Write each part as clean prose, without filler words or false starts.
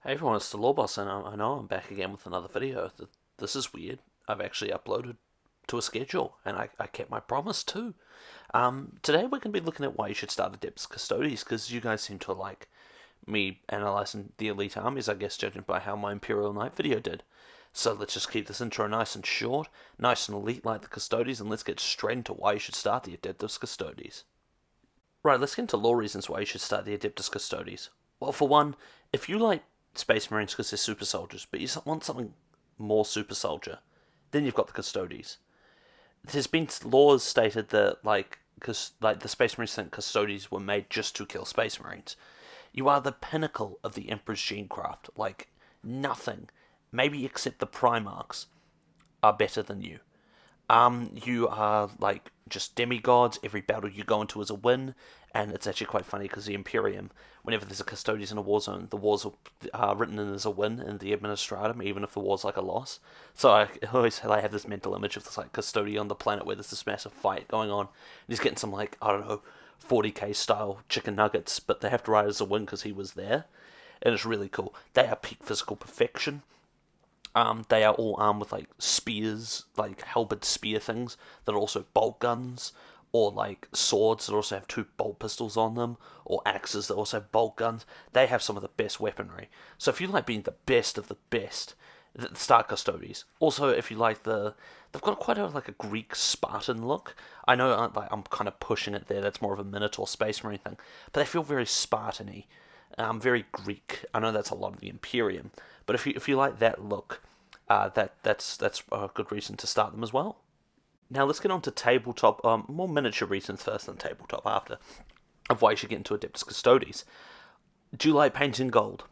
Hey everyone, it's the Law Boss, and I know I'm back again with another video. This is weird. I've actually uploaded to a schedule, and I kept my promise too. Today we're going to be looking at why you should start adeptus custodes, because you guys seem to like me analysing the elite armies, I guess, judging by how my Imperial Knight video did. So let's just keep this intro nice and short, nice and elite like the custodes, and let's get straight into why you should start the adeptus custodes. Right, let's get into law reasons why you should start the adeptus custodes. Well, for one, if you like Space Marines because they're super soldiers, but you want something more super soldier, then you've got the custodes. There's been laws stated that because the Space Marines think custodes were made just to kill Space Marines. You are the pinnacle of the Emperor's genecraft. Like nothing, maybe except the Primarchs, are better than you. You are like just demigods. Every battle you go into is a win, and it's actually quite funny because the Imperium, whenever there's a custodes in a war zone, the wars are written in as a win in the administratum, even if the war's like a loss. So I always have this mental image of this like custodian on the planet where there's this massive fight going on, and he's getting some like I don't know 40k style chicken nuggets, but they have to write it as a win because he was there, and it's really cool. They are peak physical perfection. They are all armed with like spears, like halberd spear things that are also bolt guns, or like swords that also have two bolt pistols on them, or axes that also have bolt guns. They have some of the best weaponry. So if you like being the best of the best, start custodes. Also, if you like they've got quite a Greek Spartan look. I know I'm kind of pushing it there. That's more of a Minotaur Space Marine thing, but they feel very Spartan-y, very Greek. I know that's a lot of the Imperium, but if you like that look, that's a good reason to start them as well. Now let's get on to tabletop, more miniature reasons first than tabletop after, of why you should get into Adeptus Custodes. Do you like painting gold?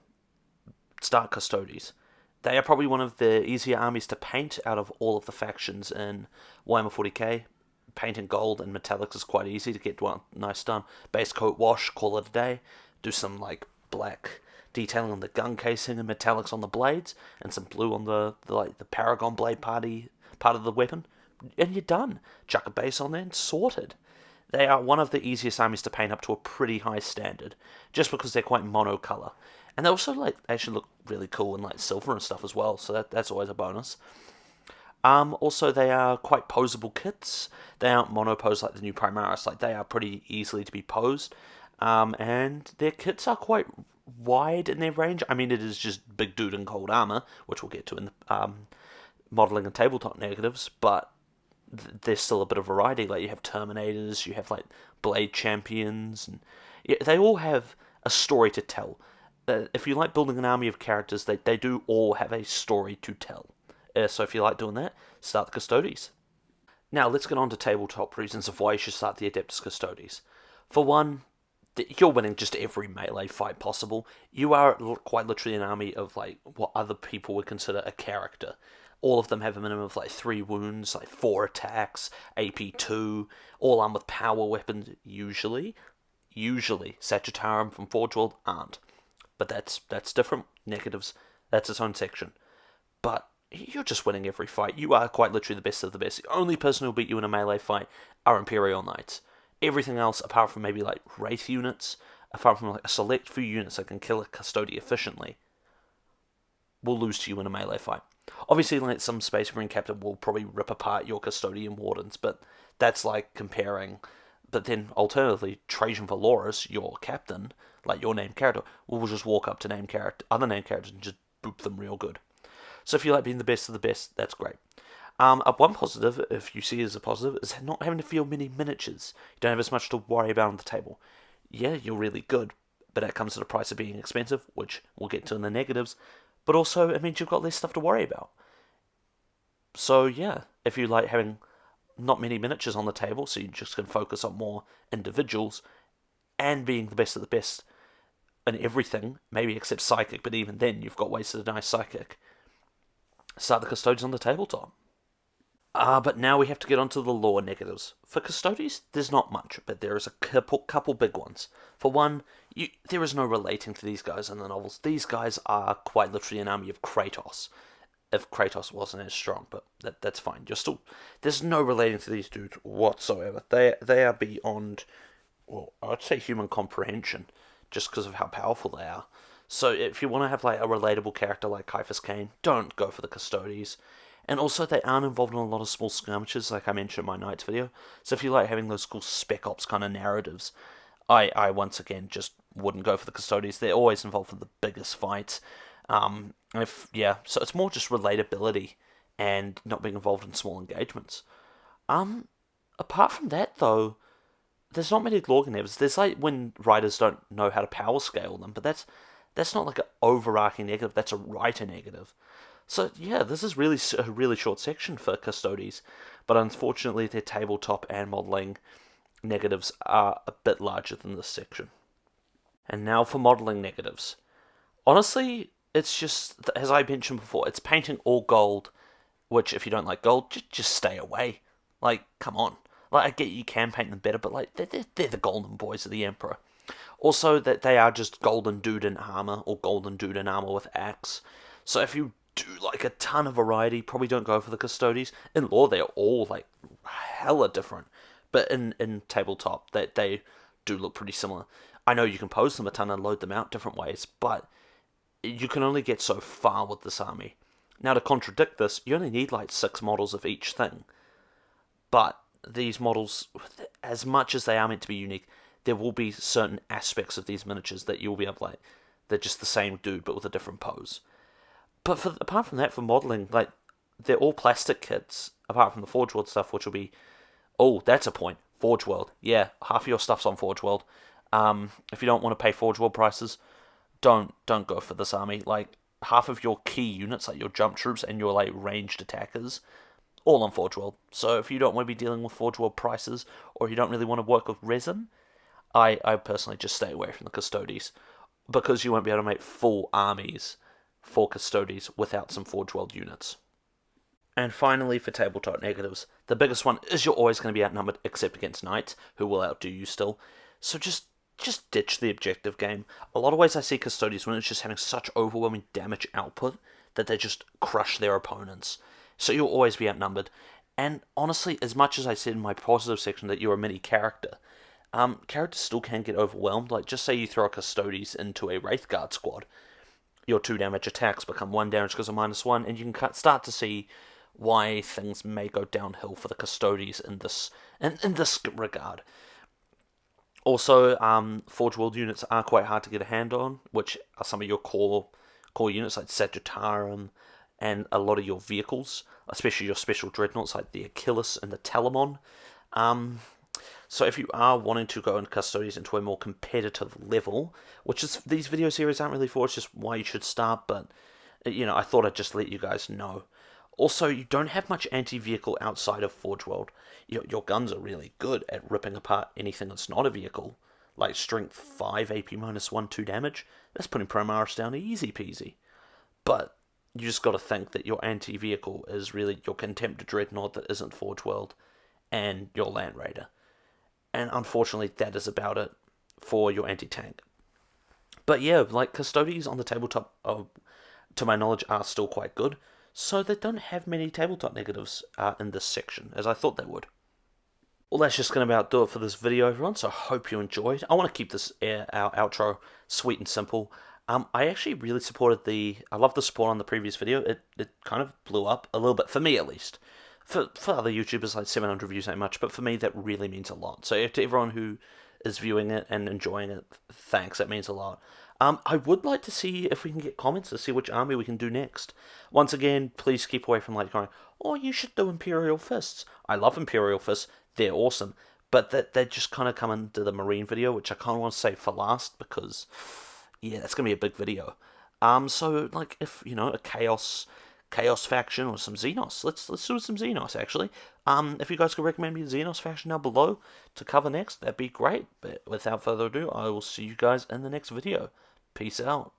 Start Custodes. They are probably one of the easier armies to paint out of all of the factions in Warhammer 40k. Painting gold and metallics is quite easy to get one nice done. Base coat wash, call it a day. Do some like black detailing on the gun casing and metallics on the blades, and some blue on the Paragon blade part of the weapon, and you're done. Chuck a base on there and sorted. They are one of the easiest armies to paint up to a pretty high standard, just because they're quite monocolor, and they also actually look really cool in like silver and stuff as well. So that's always a bonus. Also, they are quite posable kits. They aren't monopose like the new Primaris. Like they are pretty easily to be posed, and their kits are quite wide in their range. I mean, it is just big dude in cold armor, which we'll get to in the modeling and tabletop negatives, but there's still a bit of variety. Like you have Terminators, you have like Blade Champions, and yeah, they all have a story to tell. If you like building an army of characters, they do all have a story to tell. So if you like doing that, start the Custodes. Now let's get on to tabletop reasons of why you should start the Adeptus Custodes. For one, you're winning just every melee fight possible. You are quite literally an army of like what other people would consider a character. All of them have a minimum of like 3 wounds, like 4 attacks, AP2, all armed with power weapons usually. Usually, Sagittarium from Forge World aren't. But that's different. Negatives, that's its own section. But you're just winning every fight. You are quite literally the best of the best. The only person who'll beat you in a melee fight are Imperial Knights. Everything else, apart from maybe like Wraith units, apart from like a select few units that can kill a Custodian efficiently, will lose to you in a melee fight. Obviously, like some Space Marine captain will probably rip apart your Custodian Wardens, but that's like comparing. But then, alternatively, Trajan Valoris, your captain, like your named character, will just walk up to other named characters and just boop them real good. So if you like being the best of the best, that's great. One positive, if you see it as a positive, is not having to field many miniatures. You don't have as much to worry about on the table. Yeah, you're really good, but that comes at a price of being expensive, which we'll get to in the negatives. But also, it means you've got less stuff to worry about. So yeah, if you like having not many miniatures on the table, so you just can focus on more individuals, and being the best of the best in everything, maybe except Psychic, but even then you've got ways to deny Psychic. Start the Custodes on the tabletop. But now we have to get onto the lore negatives. For Custodes, there's not much, but there is a couple big ones. For one, there is no relating to these guys in the novels. These guys are quite literally an army of Kratos. If Kratos wasn't as strong, but that's fine. There's no relating to these dudes whatsoever. They are beyond, well, I'd say human comprehension, just because of how powerful they are. So if you want to have like a relatable character like Caiaphas Cain, don't go for the custodes. And also, they aren't involved in a lot of small skirmishes, like I mentioned in my Knights video. So if you like having those cool Spec Ops kind of narratives, I once again just wouldn't go for the custodes. They're always involved in the biggest fights. So it's more just relatability and not being involved in small engagements. Apart from that, though, there's not many lore negatives. There's like when writers don't know how to power scale them, but that's not like an overarching negative. That's a writer negative. So yeah, this is really a really short section for custodes, but unfortunately their tabletop and modelling negatives are a bit larger than this section. And now for modelling negatives. Honestly, it's just, as I mentioned before, it's painting all gold, which if you don't like gold, just stay away. Like, come on. Like, I get you can paint them better, but like they're the golden boys of the Emperor. Also, that they are just golden dude in armor, or golden dude in armor with axe. So if you do like a ton of variety, probably don't go for the custodes. In lore, they're all like hella different, but in tabletop, they do look pretty similar. I know you can pose them a ton and load them out different ways, but you can only get so far with this army. Now, to contradict this, you only need like 6 models of each thing. But these models, as much as they are meant to be unique, there will be certain aspects of these miniatures that you'll be able to like, they're just the same dude but with a different pose. But apart from that, for modelling, like, they're all plastic kits, apart from the Forge World stuff, which will be, oh, that's a point, Forge World. Yeah, half of your stuff's on Forge World. If you don't want to pay Forge World prices, don't go for this army. Like, half of your key units, like your jump troops and your like ranged attackers, all on Forge World. So if you don't want to be dealing with Forge World prices, or you don't really want to work with resin, I personally just stay away from the custodes, because you won't be able to make full armies for custodes without some Forge World units. And finally, for tabletop negatives, the biggest one is you're always going to be outnumbered, except against knights, who will outdo you still. So just ditch the objective game. A lot of ways I see custodes when it's just having such overwhelming damage output that they just crush their opponents. So you'll always be outnumbered. And honestly, as much as I said in my positive section that you're a mini character, characters still can get overwhelmed. Like, just say you throw a custodes into a Wraithguard squad, your 2 damage attacks become 1 damage because of -1, and you can start to see why things may go downhill for the custodes in this regard. Also, Forge World units are quite hard to get a hand on, which are some of your core units like Sagittarium and a lot of your vehicles, especially your special dreadnoughts like the Achilles and the Telamon. So if you are wanting to go into custodes into a more competitive level, which is these video series aren't really for, it's just why you should start, but I thought I'd just let you guys know. Also, you don't have much anti-vehicle outside of Forge World. Your guns are really good at ripping apart anything that's not a vehicle, like Strength 5, AP -1, 2 damage. That's putting Primaris down easy peasy. But you just got to think that your anti-vehicle is really your Contemptor Dreadnought that isn't Forge World, and your Land Raider. And unfortunately, that is about it for your anti-tank. But yeah, like, custodes on the tabletop, to my knowledge, are still quite good. So they don't have many tabletop negatives in this section, as I thought they would. Well, that's just going to about do it for this video, everyone, so I hope you enjoyed. I want to keep this our outro sweet and simple. I actually really supported I love the support on the previous video. It kind of blew up a little bit, for me at least. For other YouTubers, like 700 views ain't much, but for me, that really means a lot. So to everyone who is viewing it and enjoying it, thanks, that means a lot. I would like to see if we can get comments to see which army we can do next. Once again, please keep away from like going, oh, you should do Imperial Fists. I love Imperial Fists, they're awesome. But they just kind of come into the Marine video, which I kind of want to save for last, because, yeah, that's going to be a big video. So, like, if, a Chaos faction or some Xenos, let's do some Xenos, actually. If you guys could recommend me a Xenos faction down below to cover next, that'd be great. But without further ado, I will see you guys in the next video. Peace out.